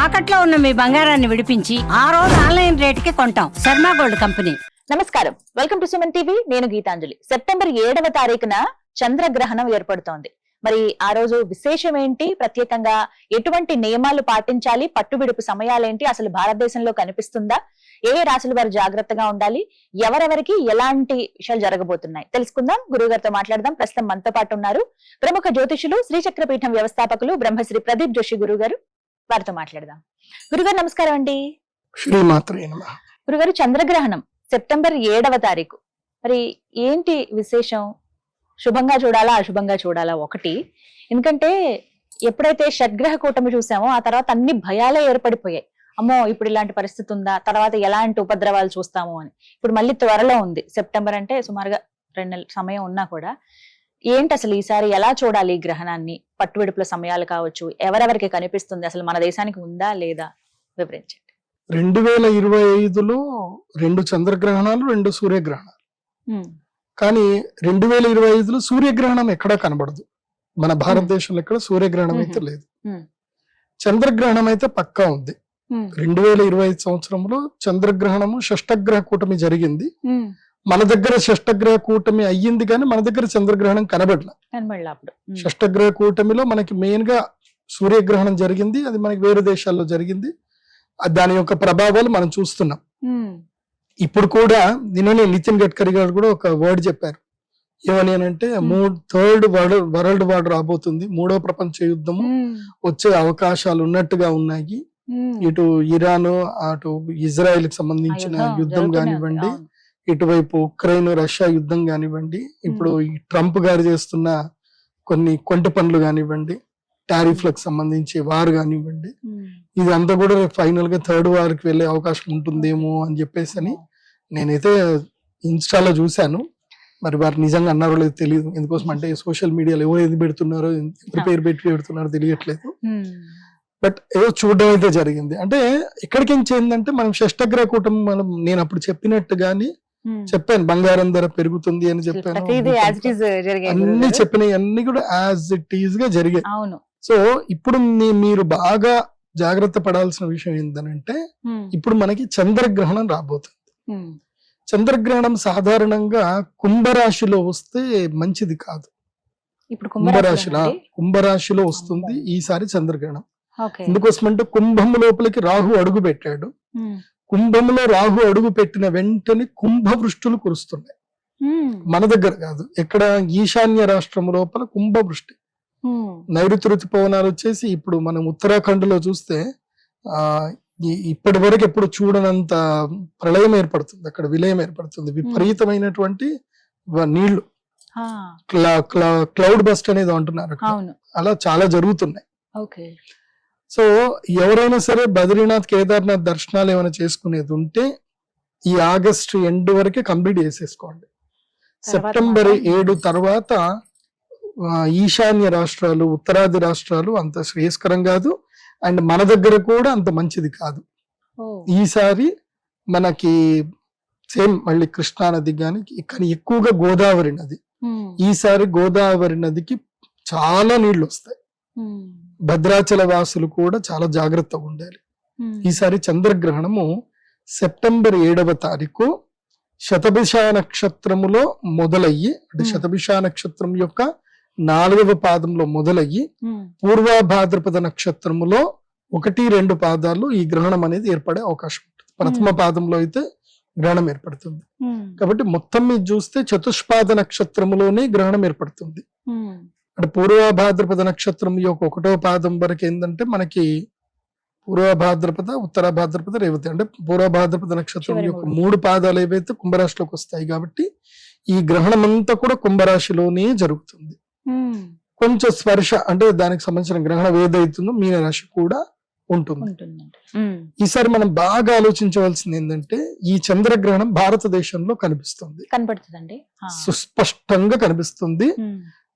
తాకట్లో ఉన్న మీ బంగారాన్ని విడిపించి ఆ రోజు ఆన్లైన్ రేటుకి కొంటాం. Sharma gold company. నమస్కారం, వెల్కమ్ టు సుమన్ టీవీ. నేను గీతాంజలి. సెప్టెంబర్ 7వ తారీఖున చంద్రగ్రహణం ఏర్పడుతోంది. మరి ఆ రోజు విశేషం ఏంటి, ప్రత్యేకంగా ఎటువంటి నియమాలు పాటించాలి, పట్టుబిడుపు సమయాలేంటి, అసలు భారతదేశంలో కనిపిస్తుందా, ఏ రాశుల వారు జాగ్రత్తగా ఉండాలి, ఎవరెవరికి ఎలాంటి విషయాలు జరగబోతున్నాయి తెలుసుకుందాం. గురువు గారితో మాట్లాడదాం. ప్రస్తుతం మనతో పాటు ఉన్నారు ప్రముఖ జ్యోతిషులు, శ్రీచక్రపీఠం వ్యవస్థాపకులు బ్రహ్మశ్రీ ప్రదీప్ జోషి గురువు గారు. వారితో మాట్లాడదాం. గురుగారు నమస్కారం అండి. గురుగారు, చంద్రగ్రహణం సెప్టెంబర్ 7వ తారీఖు, మరి ఏంటి విశేషం? శుభంగా చూడాలా, అశుభంగా చూడాలా? ఒకటి, ఎందుకంటే ఎప్పుడైతే షడ్గ్రహ కూటమి చూసామో ఆ తర్వాత అన్ని భయాలే ఏర్పడిపోయాయి. అమ్మో, ఇప్పుడు ఇలాంటి పరిస్థితి ఉందా, తర్వాత ఎలాంటి ఉపద్రవాలు చూస్తాము అని. ఇప్పుడు మళ్ళీ త్వరలో ఉంది. సెప్టెంబర్ అంటే సుమారుగా 2 నెలల సమయం ఉన్నా కూడా ఏంటి అసలు ఈసారి ఎలా చూడాలి ఈ గ్రహణాన్ని? పట్టువిడుపుల సమయాలు కావచ్చు, ఎవరెవరికి కనిపిస్తుంది, అసలు మన దేశానికి ఉందా లేదా, వివరించండి. 2025లో 2 చంద్రగ్రహణాలు, 2 సూర్యగ్రహణాలు. కానీ 2025లో సూర్యగ్రహణం ఎక్కడా కనబడదు. మన భారతదేశంలో ఎక్కడ సూర్యగ్రహణం అయితే లేదు. చంద్రగ్రహణం అయితే పక్కా ఉంది. 2025 సంవత్సరంలో చంద్రగ్రహణము షష్టగ్రహ కూటమి జరిగింది. మన దగ్గర షష్టగ్రహ కూటమి అయ్యింది కానీ మన దగ్గర చంద్రగ్రహణం కనబడలే. షష్టగ్రహ కూటమిలో మనకి మెయిన్ గా సూర్యగ్రహణం జరిగింది. అది మనకి వేరే దేశాల్లో జరిగింది. దాని యొక్క ప్రభావాలు మనం చూస్తున్నాం. ఇప్పుడు కూడా నిన్ననే నితిన్ గడ్కరీ గారు కూడా ఒక వర్డ్ చెప్పారు. ఏమని అంటే థర్డ్ వరల్డ్ వార్ రాబోతుంది, 3వ ప్రపంచ యుద్ధము వచ్చే అవకాశాలు ఉన్నట్టుగా ఉన్నాయి. ఇటు ఇరాన్, అటు ఇజ్రాయెల్ కి సంబంధించిన యుద్ధం కానివ్వండి, ఇటువైపు ఉక్రెయిన్ రష్యా యుద్ధం కానివ్వండి, ఇప్పుడు ఈ ట్రంప్ గారు చేస్తున్న కొన్ని కొంట పనులు కానివ్వండి, టారిఫ్లకు సంబంధించి వారు కానివ్వండి, ఇదంతా కూడా ఫైనల్ గా థర్డ్ వార్ కి వెళ్లే అవకాశం ఉంటుందేమో అని చెప్పేసి అని నేనైతే ఇన్స్టాలో చూశాను. మరి వారు నిజంగా అన్నారో లేదో తెలియదు. ఎందుకోసం అంటే సోషల్ మీడియాలో ఎవరు ఏది పెడుతున్నారో, ఎవరి పేరు పెట్టి పెడుతున్నారో తెలియట్లేదు. బట్ ఏదో చూడడం అయితే జరిగింది. అంటే ఎక్కడికి ఏంటంటే మనం షష్టగ్రహ కూటమి, మనం నేను అప్పుడు చెప్పినట్టుగాని చెప్పాను, బంగారం ధర పెరుగుతుంది అని చెప్పాను. అన్ని చెప్పినవి అన్ని కూడా యాజ్ ఇట్ ఈజ్ గా జరిగాయి. సో ఇప్పుడు మీరు బాగా జాగ్రత్త పడాల్సిన విషయం ఏంటంటే, ఇప్పుడు మనకి చంద్రగ్రహణం రాబోతుంది. చంద్రగ్రహణం సాధారణంగా కుంభరాశిలో వస్తే మంచిది కాదు. కుంభరాశిలో వస్తుంది ఈసారి చంద్రగ్రహణం. ఎందుకోసమంటే కుంభము లోపలికి రాహు అడుగు పెట్టాడు. కుంభంలో రాహు అడుగు పెట్టిన వెంటనే కుంభవృష్టులు కురుస్తున్నాయి. మన దగ్గర కాదు, ఎక్కడ ఈశాన్య రాష్ట్రం లోపల కుంభవృష్టి. నైరుతి ఋతుపవనాలు వచ్చేసి ఇప్పుడు మనం ఉత్తరాఖండ్ లో చూస్తే ఇప్పటి వరకు ఎప్పుడు చూడనంత ప్రళయం ఏర్పడుతుంది, అక్కడ విలయం ఏర్పడుతుంది. విపరీతమైనటువంటి నీళ్లు, క్లౌడ్ బస్ట్ అనేది అంటున్నారు, అలా చాలా జరుగుతున్నాయి. సో ఎవరైనా సరే బద్రీనాథ్, కేదార్నాథ్ దర్శనాలు ఏమైనా చేసుకునేది ఉంటే ఈ ఆగస్టు ఎండ్ వరకే కంప్లీట్ చేసేసుకోండి. సెప్టెంబర్ 7 తర్వాత ఈశాన్య రాష్ట్రాలు, ఉత్తరాది రాష్ట్రాలు అంత శ్రేయస్కరం కాదు. అండ్ మన దగ్గర కూడా అంత మంచిది కాదు. ఈసారి మనకి సేమ్ మళ్ళీ కృష్ణా నది కానీ ఎక్కువగా గోదావరి నది. ఈసారి గోదావరి నదికి చాలా నీళ్లు వస్తాయి. భద్రాచల వాసులు కూడా చాలా జాగ్రత్తగా ఉండాలి. ఈసారి చంద్రగ్రహణము సెప్టెంబర్ 7వ తారీఖు శతభిష నక్షత్రములో మొదలయ్యి, అంటే శతభిష నక్షత్రం యొక్క 4వ పాదంలో మొదలయ్యి పూర్వభాద్రపద నక్షత్రములో 1-2 పాదాలు ఈ గ్రహణం అనేది ఏర్పడే అవకాశం ఉంటుంది. ప్రథమ పాదంలో అయితే గ్రహణం ఏర్పడుతుంది. కాబట్టి మొత్తం మీద చూస్తే చతుష్పాద నక్షత్రములోనే గ్రహణం ఏర్పడుతుంది. అంటే పూర్వభాద్రపద నక్షత్రం యొక్క 1వ పాదం వరకు ఏంటంటే మనకి పూర్వభాద్రపద, ఉత్తర భాద్రపద, రేవతి, అంటే పూర్వభాద్రపద నక్షత్రం యొక్క 3 పాదాలు ఏవైతే కుంభరాశిలోకి వస్తాయి. కాబట్టి ఈ గ్రహణం అంతా కూడా కుంభరాశిలోనే జరుగుతుంది. కొంచెం స్పర్శ అంటే దానికి సంబంధించిన గ్రహణం ఏదైతుందో మీనరాశి కూడా ఉంటుంది. ఈసారి మనం బాగా ఆలోచించవలసింది ఏంటంటే, ఈ చంద్రగ్రహణం భారతదేశంలో కనిపిస్తుంది, సుస్పష్టంగా కనిపిస్తుంది.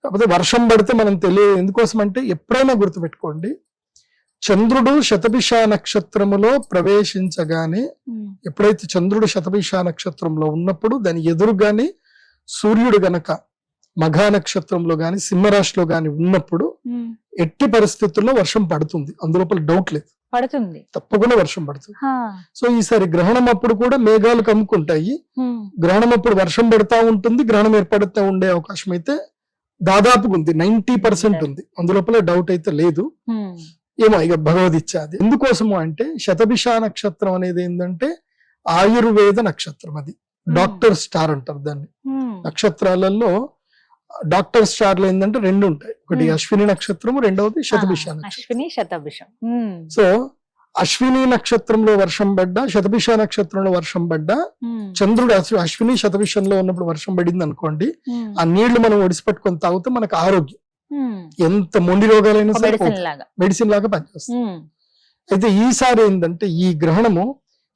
కాకపోతే వర్షం పడితే మనం తెలియదు. ఎందుకోసం అంటే ఎప్పుడైనా గుర్తుపెట్టుకోండి, చంద్రుడు శతభిష నక్షత్రములో ప్రవేశించగానే, ఎప్పుడైతే చంద్రుడు శతభిష నక్షత్రంలో ఉన్నప్పుడు దాని ఎదురుగానే సూర్యుడు గనక మఘా నక్షత్రంలో గాని సింహరాశిలో గాని ఉన్నప్పుడు ఎట్టి పరిస్థితుల్లో వర్షం పడుతుంది, అందులోపల డౌట్ లేదు, పడుతుంది. తప్పకుండా వర్షం పడుతుంది. హా. సో ఈసారి గ్రహణం అప్పుడు కూడా మేఘాలు కమ్ముకుంటాయి, హ్మ్. గ్రహణం అప్పుడు వర్షం పడతా ఉంటుంది, గ్రహణం ఏర్పడుతూ ఉండే అవకాశం అయితే దాదాపుగా ఉంది, 90% ఉంది, అందులోపల డౌట్ అయితే లేదు. హ్మ్. ఏమో ఇక భగవద్ అది. ఎందుకోసము అంటే శతభిష నక్షత్రం అనేది ఏంటంటే ఆయుర్వేద నక్షత్రం, అది డాక్టర్ స్టార్ అంటారు దాన్ని. హ్మ్. నక్షత్రాలలో డాక్టర్ స్టార్లు ఏంటంటే రెండు ఉంటాయి, ఒకటి అశ్విని నక్షత్రము, రెండవది శతభిష నక్షత్రం. అశ్విని శతభిషం. హ్మ్. సో అశ్విని నక్షత్రంలో వర్షం పడ్డా, శతభిష నక్షత్రంలో వర్షం పడ్డా, హ్మ్. చంద్రుడు అశ్విని శతభిషంలో ఉన్నప్పుడు వర్షం పడింది అనుకోండి, హ్మ్. ఆ నీళ్లు మనం ఒడిసిపెట్టుకొని తాగితే మనకు ఆరోగ్యం, హ్మ్. ఎంత మొండి రోగాలైనా సరే మెడిసిన్ లాగా. మెడిసిన్ లాగా పనిచేస్తుంది. హ్మ్. అయితే ఈసారి ఏంటంటే ఈ గ్రహణము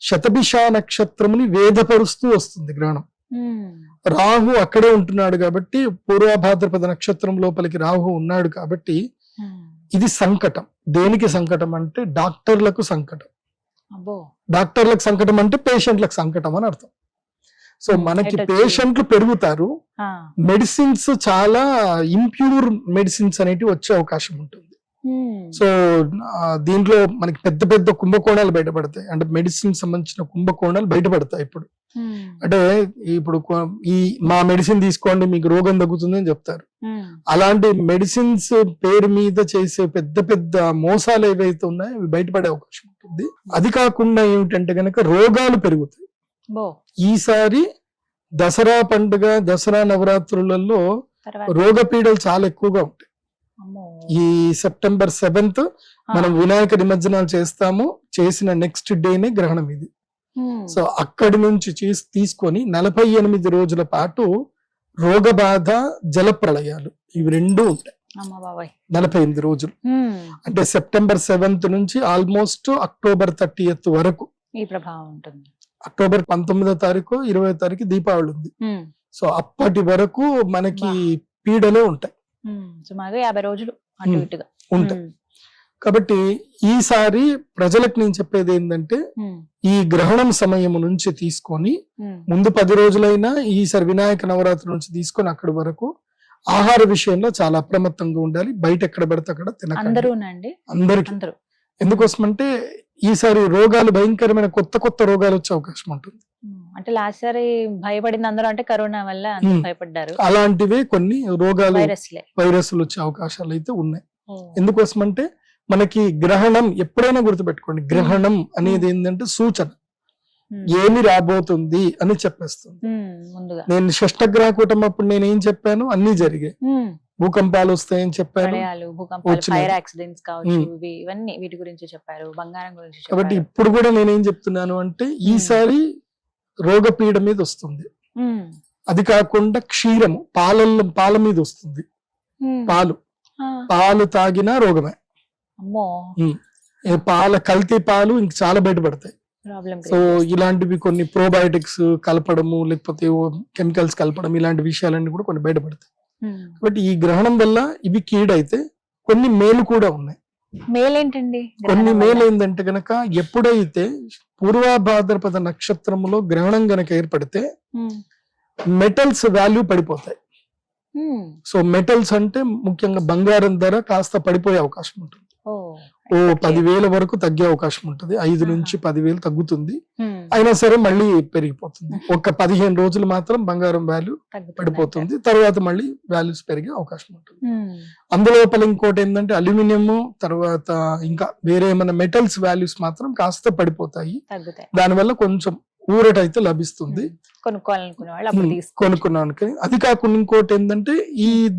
శతభిష నక్షత్రముని వేదపరుస్తూ వస్తుంది గ్రహణం. హ్మ్. రాహు అక్కడే ఉంటున్నాడు కాబట్టి, పూర్వభాద్రపద నక్షత్రం లోపలికి రాహు ఉన్నాడు కాబట్టి హ్మ్. ఇది సంకటం. దేనికి సంకటం అంటే డాక్టర్లకు సంకటం. అబ్బో. డాక్టర్లకు సంకటం అంటే పేషెంట్లకు సంకటం అని అర్థం. సో మనకి ఎటొచ్చి. పేషెంట్లు పెరుగుతారు, ఆ. మెడిసిన్స్ చాలా ఇంప్యూర్ మెడిసిన్స్ అనేటివి వచ్చే అవకాశం ఉంటుంది. హ్మ్. సో దీంట్లో మనకి పెద్ద పెద్ద కుంభకోణాలు బయటపడతాయి, అంటే మెడిసిన్ సంబంధించిన కుంభకోణాలు బయటపడతాయి. ఇప్పుడు హ్మ్. అంటే ఇప్పుడు ఈ మా మెడిసిన్ తీసుకోండి మీకు రోగం తగ్గుతుంది అని చెప్తారు, హ్మ్. అలాంటి మెడిసిన్స్ పేరు మీద చేసే పెద్ద పెద్ద మోసాలు ఏవైతే ఉన్నాయో అవి బయటపడే అవకాశం ఉంటుంది. అది కాకుండా ఏమిటంటే గనక రోగాలు పెరుగుతాయి. బో. ఈసారి దసరా పండుగ, దసరా నవరాత్రులలో తర్వాత. రోగపీడలు చాలా ఎక్కువగా ఉంటాయి. అమ్మో. ఈ సెప్టెంబర్ 7th మనం వినాయక నిమజ్జనాలు చేస్తాము, చేసిన నెక్స్ట్ డేనే గ్రహణం ఇది. హ్మ్. సో అక్కడి నుంచి తీసుకొని 48 రోజుల పాటు రోగ బాధ, జల ప్రళయాలు ఇవి రెండు ఉంటాయి. అమ్మ బాబాయ్. 48 రోజులు హ్మ్. అంటే సెప్టెంబర్ 7th నుంచి ఆల్మోస్ట్ అక్టోబర్ 30th వరకు. ఈ ప్రభావం ఉంటుంది. అక్టోబర్ 19వ తారీఖు 20వ తారీఖు దీపావళి ఉంది. హ్మ్. సో అప్పటి వరకు మనకి పీడలే ఉంటాయి, హ్మ్. సుమారు 50 రోజులు అటు హ్మ్. ఇటుగా ఉంటాయి. హ్మ్. కాబట్టి ఈసారి ప్రజలకు నేను చెప్పేది ఏంటంటే హ్మ్. ఈ గ్రహణం సమయం నుంచి తీసుకొని హ్మ్. ముందు 10 రోజులైనా ఈసారి వినాయక నవరాత్రి నుంచి తీసుకొని అక్కడి వరకు ఆహార విషయంలో చాలా అప్రమత్తంగా ఉండాలి. బయట ఎక్కడ పడితే అక్కడ తినకండి, అందరూనండి. అందరికి. అందరూ. ఎందుకోసం అంటే ఈసారి రోగాలు భయంకరమైన కొత్త కొత్త రోగాలు వచ్చే అవకాశం ఉంటుంది. అంటే లాస్ట్ సారి భయపడింది అందరూ అంటే కరోనా వల్ల అందరూ భయపడ్డారు. అలాంటివే కొన్ని రోగాలు, వైరస్లే. వైరస్లు వచ్చే అవకాశాలు అయితే ఉన్నాయి. ఎందుకోసం అంటే మనకి గ్రహణం ఎప్పుడైనా గుర్తుపెట్టుకోండి, గ్రహణం అనేది ఏంటంటే సూచన, ఏమి రాబోతుంది అని చెప్పేస్తుంది. ముందుగా నేను షష్టగ్రహ కూటమి అప్పుడు నేను ఏం చెప్పాను, అన్ని జరిగాయి. భూకంపాలు వస్తాయని చెప్పాను, ప్రళయాలు, భూకంపాలు, ఫైర్ యాక్సిడెంట్స్ కావచ్చు, ఇవన్నీ వీటి గురించి చెప్పారు, బంగారం గురించి చెప్పారు. కాబట్టి ఇప్పుడు కూడా నేనేం చెప్తున్నాను అంటే ఈసారి రోగపీడ మీద వస్తుంది. అది కాకుండా క్షీరము, పాల మీద వస్తుంది. పాలు తాగినా రోగమే. అమ్మో. పాల కల్తీ పాలు ఇంక చాలా బయటపడతాయి. సో ఇలాంటివి కొన్ని ప్రోబయోటిక్స్ కలపడము, లేకపోతే కెమికల్స్ కలపడం, ఇలాంటి విషయాలన్నీ కూడా కొన్ని బయటపడతాయి. కాబట్టి ఈ గ్రహణం వల్ల ఇవి కీడైతే కొన్ని మేలు కూడా ఉన్నాయి. మేలేంటండి? కొన్ని మేలు ఏంటంటే గనక ఎప్పుడైతే పూర్వభాద్రపద నక్షత్రంలో గ్రహణం గనక ఏర్పడితే మెటల్స్ వాల్యూ పడిపోతాయి. సో మెటల్స్ అంటే ముఖ్యంగా బంగారం ధర కాస్త పడిపోయే అవకాశం ఉంటుంది. 10,000 వరకు తగ్గే అవకాశం ఉంటుంది. 5 నుంచి 10,000 తగ్గుతుంది, అయినా సరే మళ్ళీ పెరిగిపోతుంది. ఒక 15 రోజులు మాత్రం బంగారం వాల్యూ పడిపోతుంది, తర్వాత మళ్ళీ వాల్యూస్ పెరిగే అవకాశం ఉంటుంది. అందులోపల ఇంకోటి ఏంటంటే అల్యూమినియం, తర్వాత ఇంకా వేరే ఏమైనా మెటల్స్ వాల్యూస్ మాత్రం కాస్త పడిపోతాయి. దానివల్ల కొంచెం ఊరట అయితే లభిస్తుంది కొనుక్కున్నాను. అది కాకుండా ఇంకోటి ఏంటంటే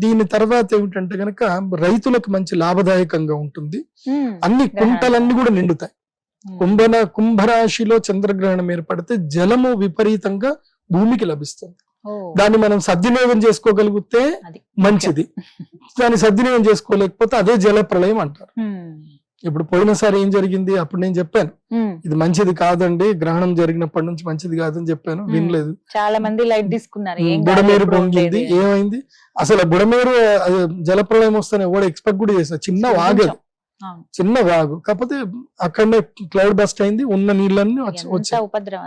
దీని తర్వాత ఏమిటంటే గనక రైతులకు మంచి లాభదాయకంగా ఉంటుంది. అన్ని కుంటలన్నీ కూడా నిండుతాయి. కుంభరాశిలో చంద్రగ్రహణం ఏర్పడితే జలము విపరీతంగా భూమికి లభిస్తుంది. దాన్ని మనం సద్వినియోగం చేసుకోగలిగితే మంచిది, దాన్ని సద్వినియోగం చేసుకోలేకపోతే అదే జల ప్రళయం అంటారు. ఇప్పుడు పోయినసారి ఏం జరిగింది, అప్పుడు నేను చెప్పాను ఇది మంచిది కాదండి, గ్రహణం జరిగినప్పటి నుంచి మంచిది కాదని చెప్పాను, వినలేదు. చాలా మంది లైట్ తీసుకున్నారు. బుడమేరు పొంగింది, ఏమైంది అసలు బుడమేరు జలప్రలయం వస్తానే కూడా ఎక్స్పెక్ట్ కూడా చేస్తా. చిన్న వాగు కాకపోతే అక్కడనే క్లౌడ్ బస్ట్ అయింది, ఉన్న నీళ్ళన్నీ వచ్చాయి.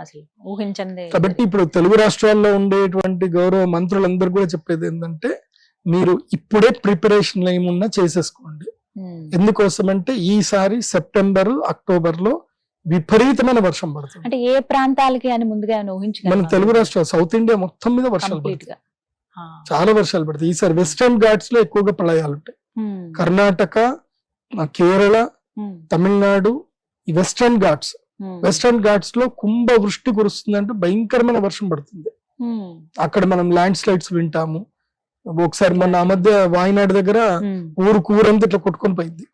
కాబట్టి ఇప్పుడు తెలుగు రాష్ట్రాల్లో ఉండేటువంటి గౌరవ మంత్రులందరూ కూడా చెప్పేది ఏంటంటే మీరు ఇప్పుడే ప్రిపరేషన్ ఏమున్నా చేసేసుకోండి. ఎందుకోసం అంటే ఈసారి సెప్టెంబర్ అక్టోబర్ లో విపరీతమైన వర్షం పడుతుంది. అంటే ఏ ప్రాంతాలకి అని ముందుగా మన తెలుగు రాష్ట్రాలు, సౌత్ ఇండియా మొత్తం మీద వర్షాలు పడతాయి, చాలా వర్షాలు పడతాయి. ఈసారి వెస్టర్న్ ఘాట్స్ లో ఎక్కువగా ప్రళయాలు ఉంటాయి. కర్ణాటక, కేరళ, తమిళనాడు, ఈ వెస్టర్న్ ఘాట్స్ లో కుంభ వృష్టి కురుస్తుందంటే భయంకరమైన వర్షం పడుతుంది. అక్కడ మనం ల్యాండ్ స్లైడ్స్ వింటాము. ఒకసారి మొన్న ఆ మధ్య వాయనాడు దగ్గర ఊరంతా ఇట్లా కొట్టుకొని పోయింది.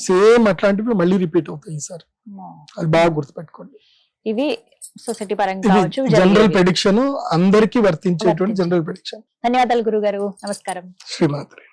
సేమ్ అట్లాంటివి మళ్ళీ రిపీట్ అవుతాయి ఈసారి. అది బాగా గుర్తుపెట్టుకోండి. ఇవి సొసైటీ పరంగా జనరల్ ప్రెడిక్షన్, అందరికీ వర్తించేటువంటి జనరల్ ప్రెడిక్షన్. ధన్యవాదాలు గురుగారు. నమస్కారం. శ్రీమాత్రి.